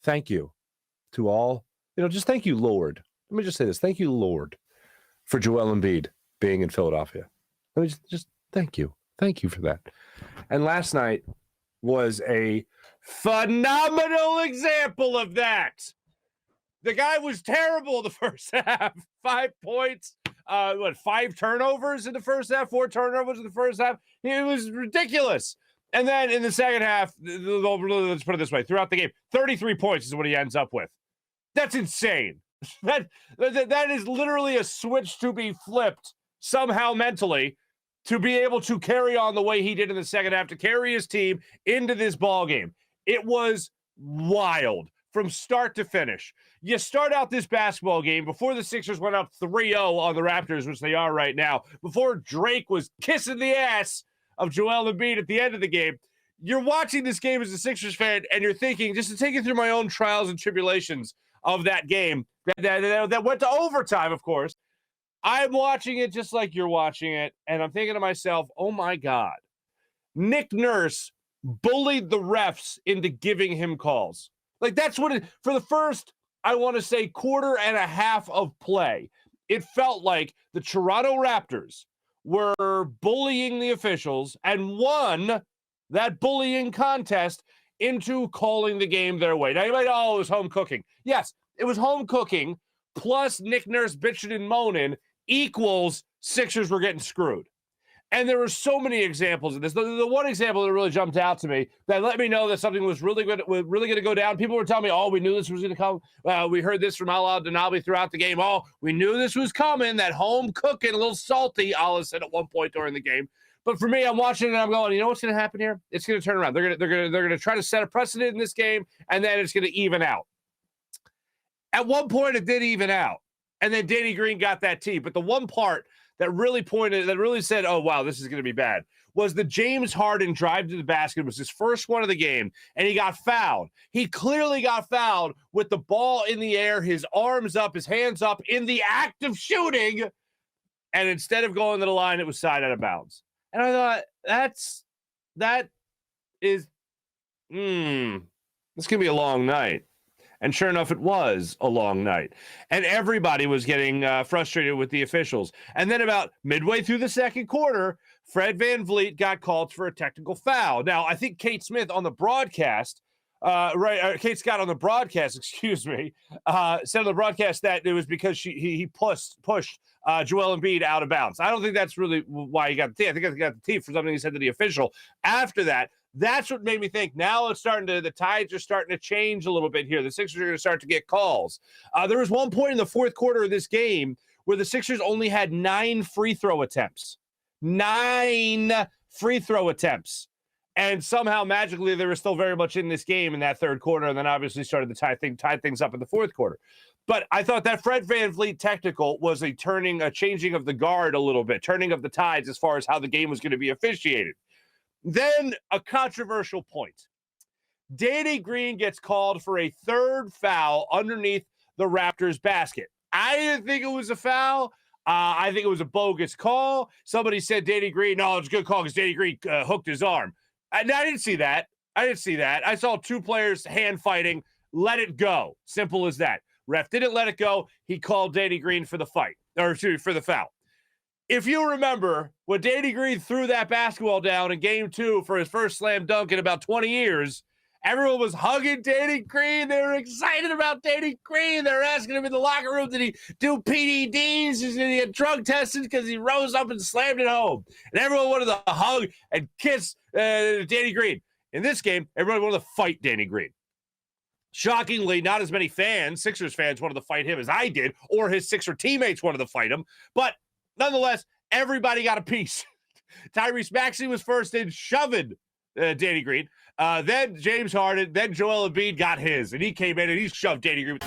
thank you to all. Just thank you, Lord. Let me just say this. Thank you, Lord, for Joel Embiid being in Philadelphia. Let me just thank you. Thank you for that. And last night was a phenomenal example of that. The guy was terrible the first half. 5 points. 5 turnovers in the first half, 4 turnovers in the first half. It was ridiculous. And then in the second half, let's put it this way, throughout the game, 33 points is what he ends up with. That's insane. That is literally a switch to be flipped somehow mentally to be able to carry on the way he did in the second half, to carry his team into this ball game. It was wild from start to finish. You start out this basketball game before the Sixers went up 3-0 on the Raptors, which they are right now, before Drake was kissing the ass of Joel Embiid at the end of the game. You're watching this game as a Sixers fan, and you're thinking, just to take you through my own trials and tribulations of that game that went to overtime, of course. I'm watching it just like you're watching it, and I'm thinking to myself, oh, my God. Nick Nurse bullied the refs into giving him calls. Like, that's what it, for the first, I want to say, quarter and a half of play, it felt like the Toronto Raptors were bullying the officials and won that bullying contest into calling the game their way. Now, you might it was home cooking. Yes, it was home cooking, plus Nick Nurse bitching and moaning equals Sixers were getting screwed. And there were so many examples of this. The one example that really jumped out to me that let me know that something was really going to go down. People were telling me, oh, we knew this was going to come. We heard this from Ala Denabi throughout the game. Oh, we knew this was coming. That home cooking, a little salty, Ala said at one point during the game. But for me, I'm watching it and I'm going, you know what's going to happen here? It's going to turn around. They're going to try to set a precedent in this game, and then it's going to even out. At one point, it did even out. And then Danny Green got that tee. But the one part that really said, oh, wow, this is going to be bad, was the James Harden drive to the basket. It was his first one of the game, and he got fouled. He clearly got fouled with the ball in the air, his arms up, his hands up, in the act of shooting, and instead of going to the line, it was side out of bounds. And I thought, it's going to be a long night. And sure enough, it was a long night. And everybody was getting frustrated with the officials. And then about midway through the second quarter, Fred VanVleet got called for a technical foul. Now, I think Kate Smith on the broadcast, Kate Scott on the broadcast, excuse me, said on the broadcast that it was because he pushed Joel Embiid out of bounds. I don't think that's really why he got the tee. I think he got the tee for something he said to the official. After that, that's what made me think now the tides are starting to change a little bit here. The Sixers are going to start to get calls. There was one point in the fourth quarter of this game where the Sixers only had 9 free throw attempts. 9 free throw attempts. And somehow, magically, they were still very much in this game in that third quarter, and then obviously started to tie things up in the fourth quarter. But I thought that Fred VanVleet technical was a changing of the guard a little bit, turning of the tides as far as how the game was going to be officiated. Then a controversial point. Danny Green gets called for a third foul underneath the Raptors basket. I didn't think it was a foul. I think it was a bogus call. Somebody said Danny Green, no, it's a good call because Danny Green hooked his arm. I didn't see that. I saw 2 players hand fighting. Let it go. Simple as that. Ref didn't let it go. He called Danny Green for the fight, or for the foul. If you remember, when Danny Green threw that basketball down in game 2 for his first slam dunk in about 20 years, everyone was hugging Danny Green. They were excited about Danny Green. They were asking him in the locker room, did he do PDDs? Did he get drug tested because he rose up and slammed it home? And everyone wanted to hug and kiss Danny Green. In this game, everybody wanted to fight Danny Green. Shockingly, not as many Sixers fans wanted to fight him as I did, or his Sixer teammates wanted to fight him. But nonetheless, everybody got a piece. Tyrese Maxey was first in shoving Danny Green. Then James Harden, then Joel Embiid got his, and he came in and he shoved Danny Green.